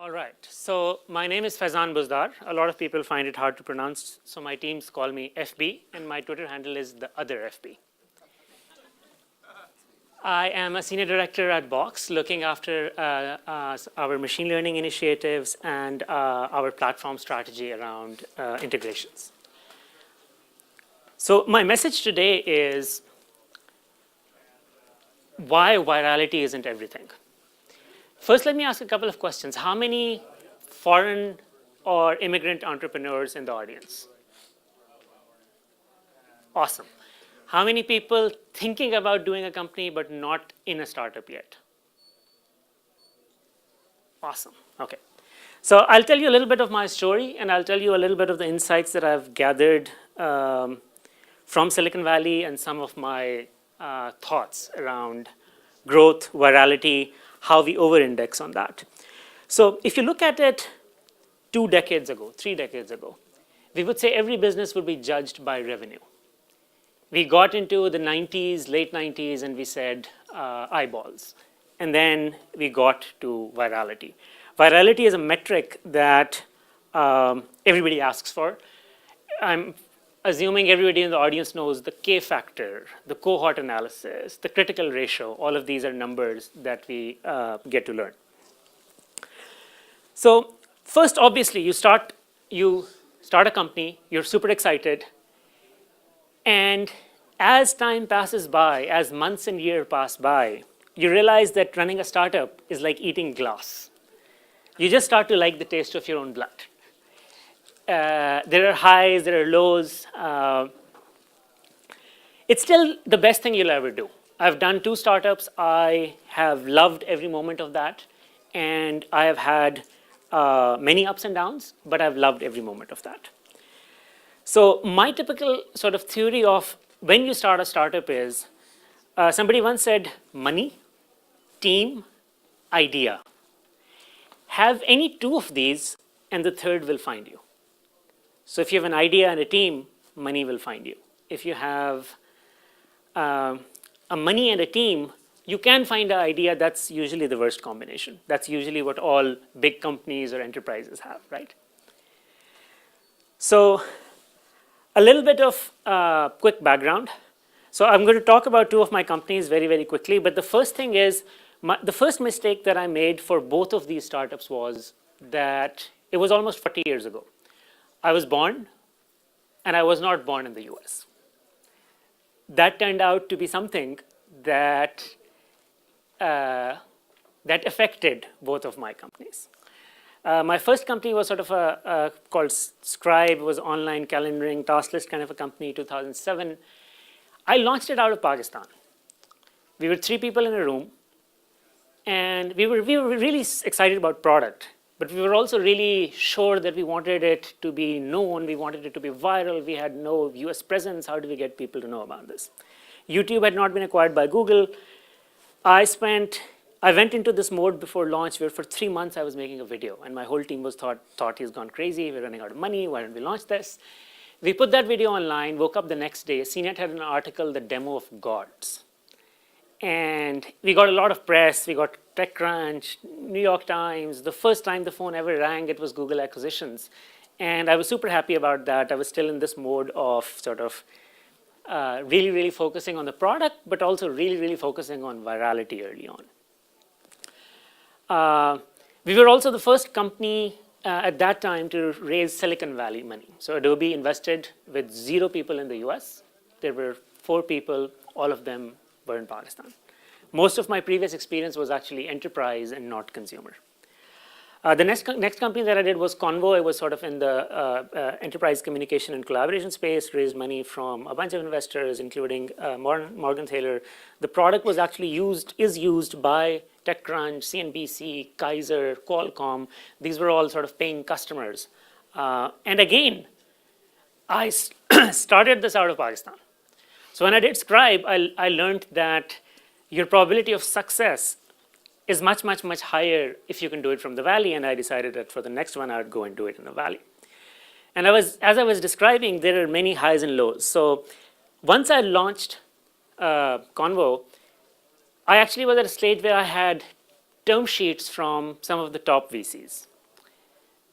All right, so my name is Faizan Buzdar. A lot of people find it hard to pronounce, so my teams call me FB, and my Twitter handle is the other FB. I am a senior director at Box, looking after our machine learning initiatives and our platform strategy around integrations. So my message today is why virality isn't everything. First, let me ask a couple of questions. How many foreign or immigrant entrepreneurs in the audience? Awesome. How many people thinking about doing a company but not in a startup yet? Awesome. Okay. So I'll tell you a little bit of my story, and I'll tell you a little bit of the insights that I've gathered from Silicon Valley and some of my thoughts around growth, virality, how we over-index on that. So if you look at it 2 decades ago, 3 decades ago, we would say every business would be judged by revenue. We got into the 90s, late 90s, and we said eyeballs. And then we got to virality. Virality is a metric that everybody asks for. I'm assuming everybody in the audience knows the K factor, the cohort analysis, the critical ratio. All of these are numbers that we get to learn. So first, obviously, you start a company, you're super excited, and as time passes by, as months and years pass by, you realize that running a startup is like eating glass. You just start to like the taste of your own blood. There are highs, there are lows. It's still the best thing you'll ever do. I've done 2 startups. I have loved every moment of that. And I have had many ups and downs, but I've loved every moment of that. So my typical sort of theory of when you start a startup is, somebody once said, money, team, idea. Have any 2 of these, and the third will find you. So if you have an idea and a team, money will find you. If you have a money and a team, you can find an idea. That's usually the worst combination. That's usually what all big companies or enterprises have, right? So a little bit of quick background. So I'm going to talk about 2 of my companies very, very quickly. But the first thing is, the first mistake that I made for both of these startups was that it was almost 40 years ago. I was born, and I was not born in the US. That turned out to be something that affected both of my companies. My first company was sort of called Scribe. It was online calendaring, task list kind of a company, 2007. I launched it out of Pakistan. We were 3 people in a room, and we were really excited about product. But we were also really sure that we wanted it to be known. We wanted it to be viral. We had no US presence. How do we get people to know about this? YouTube had not been acquired by Google. I went into this mode before launch where for 3 months I was making a video. And my whole team was thought he's gone crazy. We're running out of money. Why don't we launch this? We put that video online, woke up the next day. CNET had an article, The Demo of Gods. And we got a lot of press. We got TechCrunch, New York Times. The first time the phone ever rang, it was Google acquisitions. And I was super happy about that. I was still in this mode of sort of really, really focusing on the product, but also really, really focusing on virality early on. We were also the first company at that time to raise Silicon Valley money. So Adobe invested with 0 people in the US. There were 4 people, all of them were in Pakistan. Most of my previous experience was actually enterprise and not consumer. The next company that I did was Convo. It was sort of in the enterprise communication and collaboration space, raised money from a bunch of investors, including Morgan Taylor. The product was actually is used by TechCrunch, CNBC, Kaiser, Qualcomm. These were all sort of paying customers. And again, I started this out of Pakistan. So when I did Scribe, I learned that your probability of success is much, much, much higher if you can do it from the Valley. And I decided that for the next one, I would go and do it in the Valley. And as I was describing, there are many highs and lows. So once I launched Convo, I actually was at a stage where I had term sheets from some of the top VCs.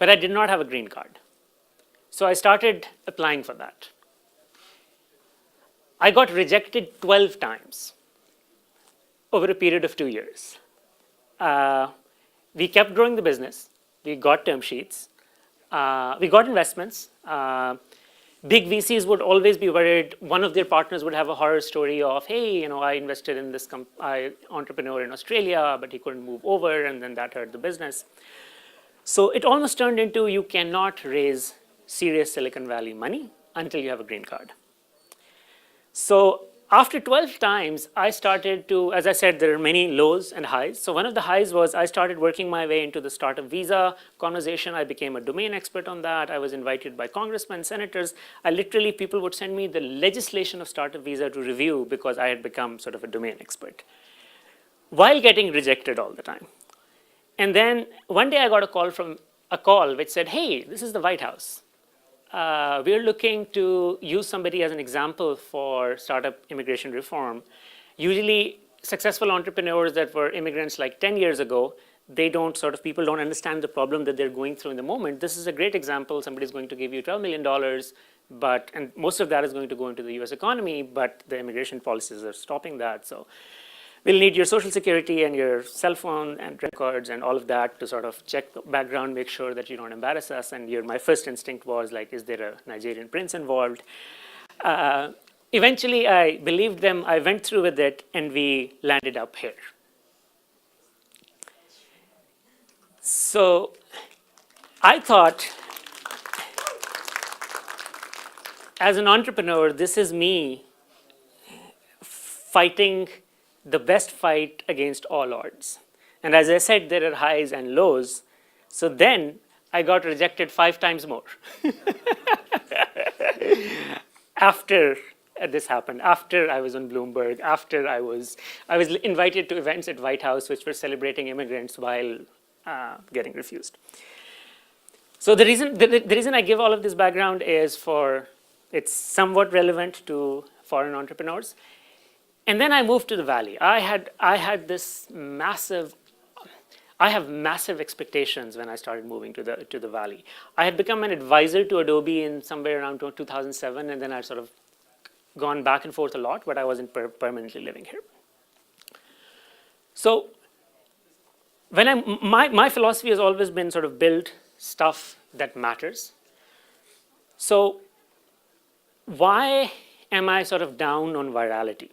but I did not have a green card. So I started applying for that. I got rejected 12 times over a period of 2 years. We kept growing the business. We got term sheets. We got investments. Big VCs would always be worried. One of their partners would have a horror story of, hey, I invested in this entrepreneur in Australia, but he couldn't move over, and then that hurt the business. So it almost turned into you cannot raise serious Silicon Valley money until you have a green card. So after 12 times, I started to, as I said, there are many lows and highs. So one of the highs was I started working my way into the startup visa conversation. I became a domain expert on that. I was invited by congressmen, senators. People would send me the legislation of startup visa to review because I had become sort of a domain expert, while getting rejected all the time. And then one day I got a call which said, hey, this is the White House. We're looking to use somebody as an example for startup immigration reform. Usually, successful entrepreneurs that were immigrants like 10 years ago, people don't understand the problem that they're going through in the moment. This is a great example. Somebody's going to give you $12 million, and most of that is going to go into the US economy, but the immigration policies are stopping that. So we'll need your social security and your cell phone and records and all of that to sort of check the background, make sure that you don't embarrass us. And my first instinct was like, is there a Nigerian prince involved? Eventually, I believed them. I went through with it, and we landed up here. So I thought, as an entrepreneur, this is me fighting the best fight against all odds. And as I said, there are highs and lows. So then I got rejected 5 times more. After this happened, after I was on Bloomberg, after I was invited to events at White House which were celebrating immigrants while getting refused. So the reason I give all of this background is it's somewhat relevant to foreign entrepreneurs. And then I moved to the Valley. I have massive expectations when I started moving to the Valley. I had become an advisor to Adobe in somewhere around 2007, and then I'd sort of gone back and forth a lot, but I wasn't permanently living here. So my philosophy has always been sort of build stuff that matters. So why am I sort of down on virality?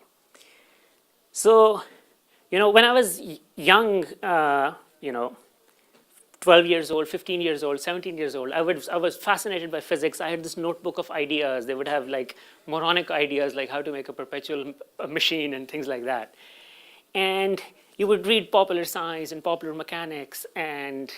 So, when I was young, 12 years old, 15 years old, 17 years old, I was fascinated by physics. I had this notebook of ideas. They would have like moronic ideas, like how to make a perpetual machine and things like that. And you would read Popular Science and Popular Mechanics, and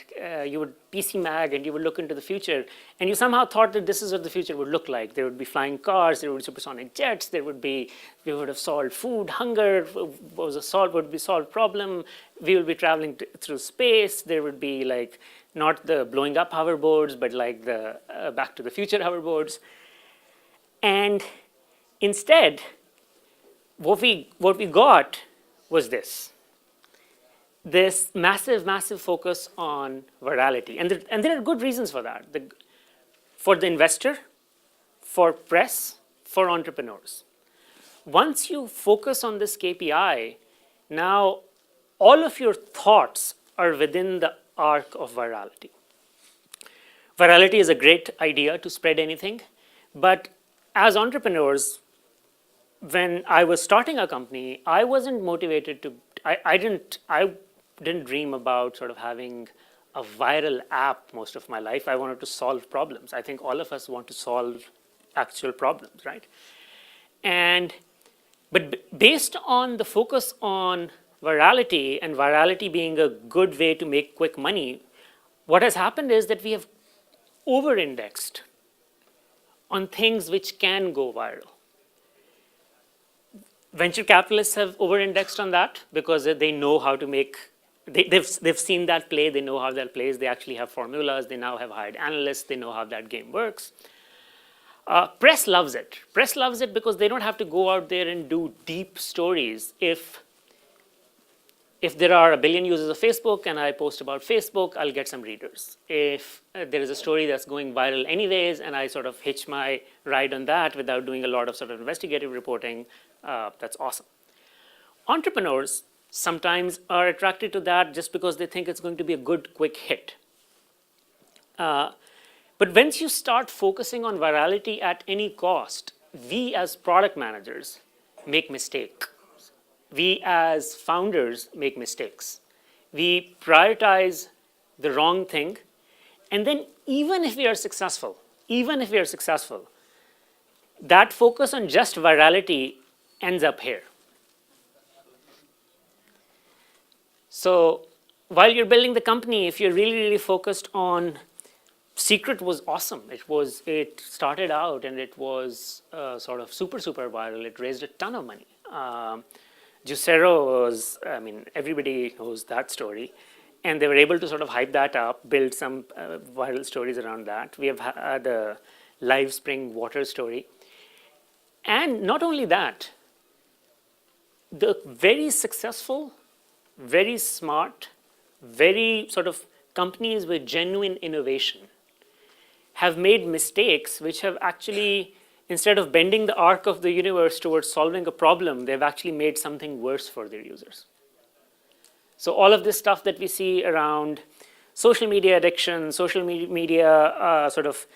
you would PC Mag, and you would look into the future. And you somehow thought that this is what the future would look like. There would be flying cars, there would be supersonic jets, we would have solved food, hunger would be solved problem. We will be traveling through space. There would be like not the blowing up hoverboards, but like the Back to the Future hoverboards. And instead, what we got was this massive focus on virality. And there are good reasons for that. For the investor, for press, for entrepreneurs. Once you focus on this KPI, now all of your thoughts are within the arc of virality. Virality is a great idea to spread anything, but as entrepreneurs, when I was starting a company, I wasn't motivated to, I didn't dream about sort of having a viral app most of my life. I wanted to solve problems. I think all of us want to solve actual problems, right? But based on the focus on virality, and virality being a good way to make quick money, what has happened is that we have over-indexed on things which can go viral. Venture capitalists have over-indexed on that because they know how to make, they've seen that play, they know how that plays, they actually have formulas, they now have hired analysts, they know how that game works. Press loves it. Press loves it because they don't have to go out there and do deep stories. If if there are 1 billion users of Facebook and I post about Facebook, I'll get some readers. If there is a story that's going viral anyways and I sort of hitch my ride on that without doing a lot of sort of investigative reporting, that's awesome. Entrepreneurs sometimes are attracted to that just because they think it's going to be a good, quick hit. But once you start focusing on virality at any cost, we as product managers make mistakes. We as founders make mistakes. We prioritize the wrong thing. And then even if we are successful, that focus on just virality ends up here. So while you're building the company, if you're really, really focused on Secret was awesome. It started out and it was sort of super viral. It raised a ton of money. Juicero was, I mean, everybody knows that story. And they were able to sort of hype that up, build some viral stories around that. We have had the Live Spring Water story. And not only that, the very successful, very smart, very sort of companies with genuine innovation have made mistakes which have actually, instead of bending the arc of the universe towards solving a problem, they've actually made something worse for their users. So all of this stuff that we see around social media addiction, social media sort of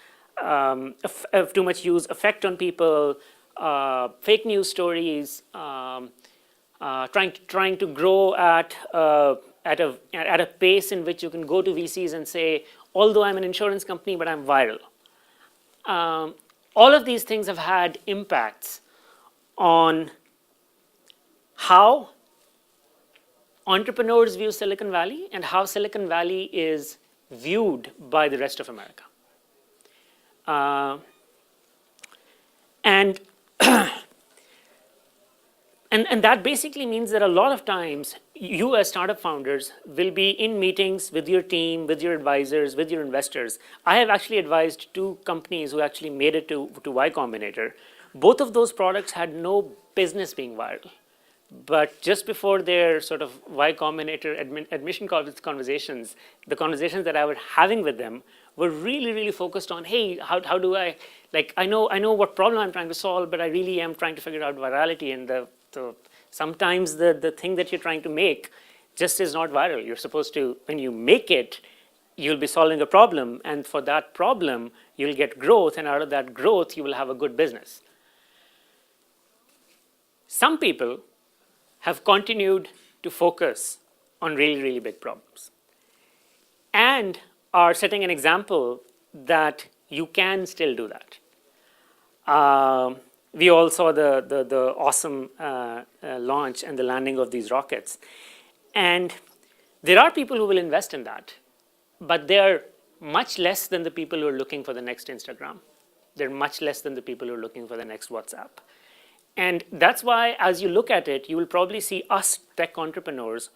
too much use effect on people, fake news stories, trying to grow at a pace in which you can go to VCs and say, although I'm an insurance company, but I'm viral. All of these things have had impacts on how entrepreneurs view Silicon Valley and how Silicon Valley is viewed by the rest of America. And that basically means that a lot of times you as startup founders will be in meetings with your team, with your advisors, with your investors. I have actually advised 2 companies who actually made it to Y Combinator. Both of those products had no business being viral. But just before their sort of Y Combinator admission conversations, the conversations that I was having with them were really, really focused on, hey, how do I, like, I know what problem I'm trying to solve, but I really am trying to figure out virality. And sometimes the thing that you're trying to make just is not viral. You're supposed to, when you make it, you'll be solving a problem. And for that problem, you'll get growth. And out of that growth, you will have a good business. Some people have continued to focus on really, really big problems and are setting an example that you can still do that. We all saw the awesome launch and the landing of these rockets. And there are people who will invest in that, but they are much less than the people who are looking for the next Instagram. They're much less than the people who are looking for the next WhatsApp. And that's why, as you look at it, you will probably see us tech entrepreneurs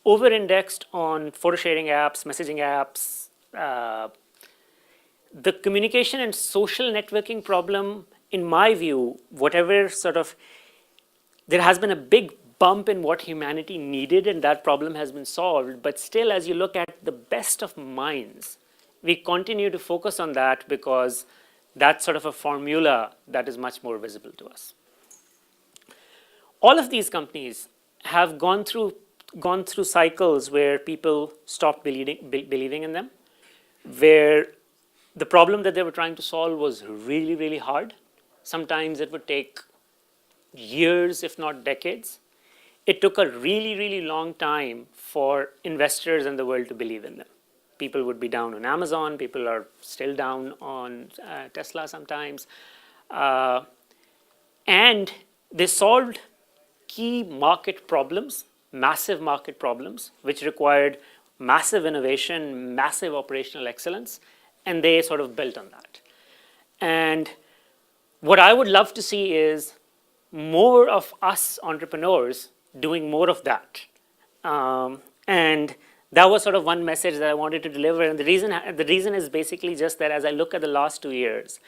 over-indexed on photo sharing apps, messaging apps. The communication and social networking problem, in my view, whatever sort of, there has been a big bump in what humanity needed, and that problem has been solved. But still, as you look at the best of minds, we continue to focus on that because that's sort of a formula that is much more visible to us. All of these companies have gone through cycles where people stopped believing in them, where the problem that they were trying to solve was really, really hard. Sometimes it would take years, if not decades. It took a really, really long time for investors in the world to believe in them. People would be down on Amazon. People are still down on Tesla sometimes. And they solved key market problems, massive market problems, which required massive innovation, massive operational excellence, and they sort of built on that. And what I would love to see is more of us entrepreneurs doing more of that. And that was sort of one message that I wanted to deliver. And the reason is basically just that as I look at the last 2 years,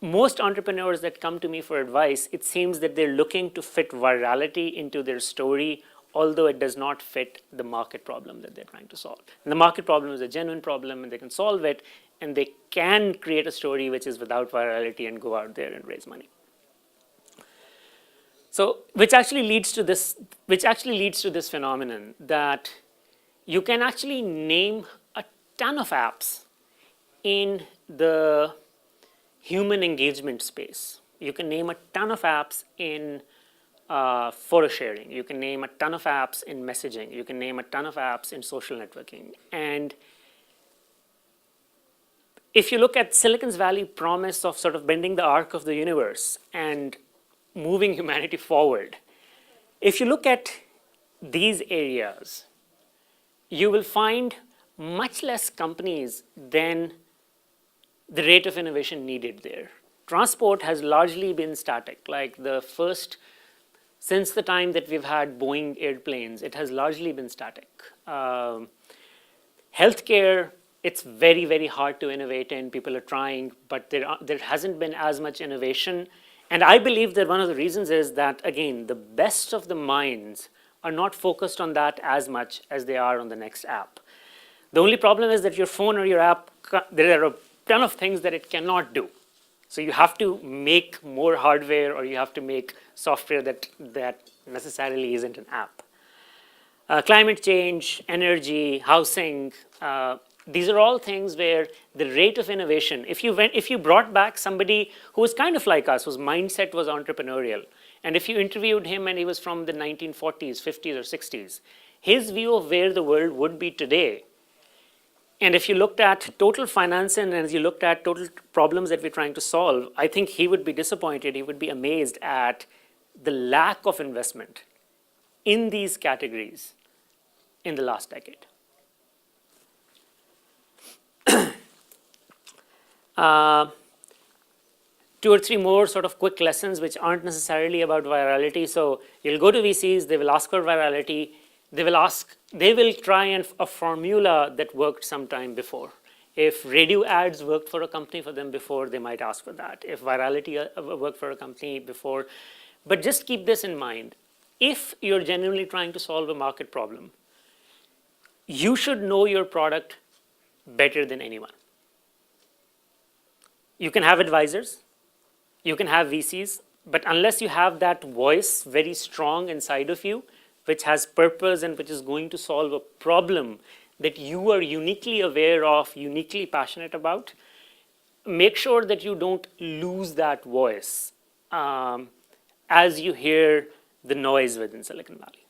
most entrepreneurs that come to me for advice, it seems that they're looking to fit virality into their story although it does not fit the market problem that they're trying to solve. And the market problem is a genuine problem, and they can solve it, and they can create a story which is without virality and go out there and raise money. So, which actually leads to this phenomenon that you can actually name a ton of apps in the human engagement space. You can name a ton of apps in photo sharing. You can name a ton of apps in messaging. You can name a ton of apps in social networking. And if you look at Silicon Valley's promise of sort of bending the arc of the universe and moving humanity forward, if you look at these areas, you will find much less companies than the rate of innovation needed there. Transport has largely been static. Like since the time that we've had Boeing airplanes, it has largely been static. Healthcare, it's very, very hard to innovate in. People are trying, but there hasn't been as much innovation. And I believe that one of the reasons is that, again, the best of the minds are not focused on that as much as they are on the next app. The only problem is that your phone or your app, there are a ton of things that it cannot do. So you have to make more hardware, or you have to make software that necessarily isn't an app. Climate change, energy, housing, these are all things where the rate of innovation, if you brought back somebody who was kind of like us, whose mindset was entrepreneurial, and if you interviewed him and he was from the 1940s, 50s, or 60s, his view of where the world would be today, and if you looked at total finance and as you looked at total problems that we're trying to solve, I think he would be disappointed, he would be amazed at the lack of investment in these categories in the last decade. Two or three more sort of quick lessons which aren't necessarily about virality. So you'll go to VCs, they will ask for virality. They will try a formula that worked sometime before. If radio ads worked for a company for them before, they might ask for that. If virality worked for a company before. But just keep this in mind. If you're genuinely trying to solve a market problem, you should know your product better than anyone. You can have advisors, you can have VCs, but unless you have that voice very strong inside of you, which has purpose and which is going to solve a problem that you are uniquely aware of, uniquely passionate about, make sure that you don't lose that voice as you hear the noise within Silicon Valley.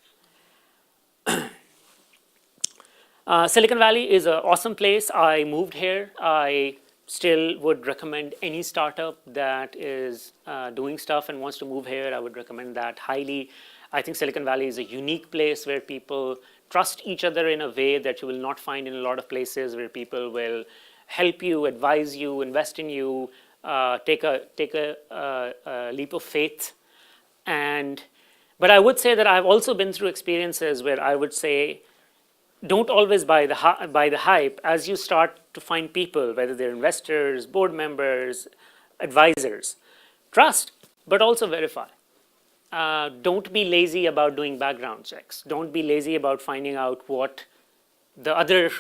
Silicon Valley is an awesome place. I moved here. I still would recommend any startup that is doing stuff and wants to move here. I would recommend that highly. I think Silicon Valley is a unique place where people trust each other in a way that you will not find in a lot of places, where people will help you, advise you, invest in you, take a leap of faith. But I would say that I've also been through experiences where I would say, don't always buy the hype. As you start to find people, whether they're investors, board members, advisors, trust, but also verify. Don't be lazy about doing background checks. Don't be lazy about finding out what the other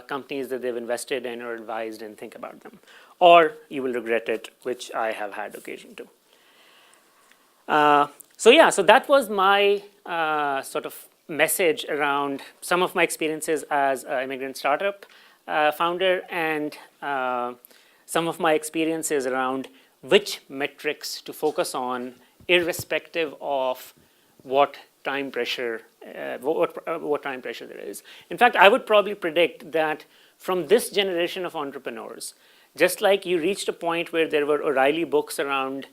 companies that they've invested in or advised and think about them. Or you will regret it, which I have had occasion to. So that was my sort of message around some of my experiences as an immigrant startup founder, and some of my experiences around which metrics to focus on, irrespective of what time pressure, what time pressure there is. In fact, I would probably predict that from this generation of entrepreneurs, just like you reached a point where there were O'Reilly books around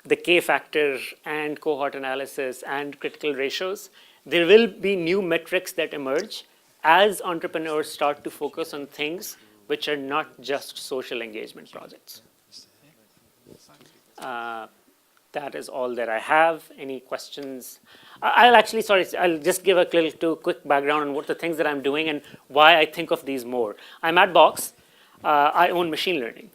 the K factor and cohort analysis and critical ratios, there will be new metrics that emerge as entrepreneurs start to focus on things which are not just social engagement projects. That is all that I have. Any questions? I'll just give a little quick background on what the things that I'm doing and why I think of these more. I'm at Box. I own machine learning.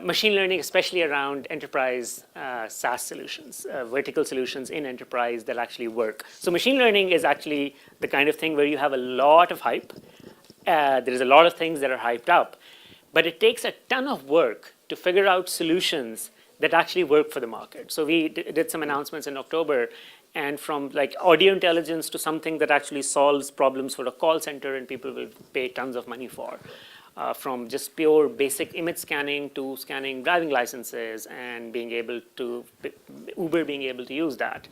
machine learning, especially around enterprise SaaS solutions, vertical solutions in enterprise that actually work. So machine learning is actually the kind of thing where you have a lot of hype. There's a lot of things that are hyped up, but it takes a ton of work to figure out solutions that actually work for the market. So we did some announcements in October, and from like audio intelligence to something that actually solves problems for a call center and people will pay tons of money for. From just pure basic image scanning to scanning driving licenses and being able to, Uber being able to use that.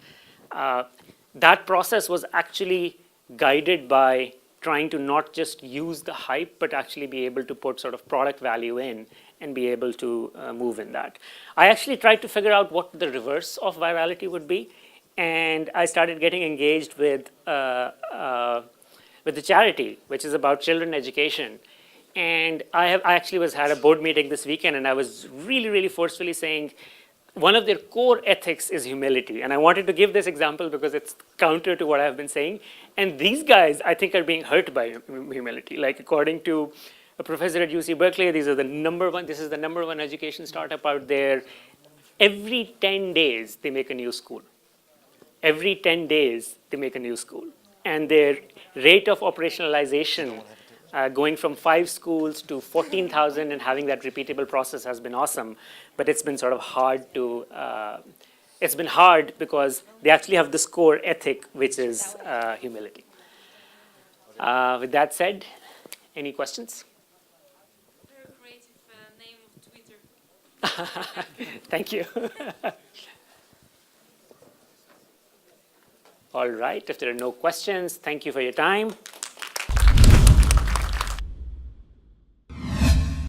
That process was actually guided by trying to not just use the hype, but actually be able to put sort of product value in and be able to move in that. I actually tried to figure out what the reverse of virality would be, and I started getting engaged with the charity, which is about children education. And I actually had a board meeting this weekend, and I was really forcefully saying one of their core ethics is humility. And I wanted to give this example because it's counter to what I've been saying. And these guys, I think, are being hurt by humility. Like according to a professor at UC Berkeley, this is the number one education startup out there. Every 10 days, they make a new school. Every 10 days, they make a new school. And their rate of operationalization going from 5 schools to 14,000 and having that repeatable process has been awesome, but it's been sort of hard to, it's been hard because they actually have this core ethic, which is humility. With that said, any questions? Very creative name of Twitter. Thank you. All right, if there are no questions, thank you for your time.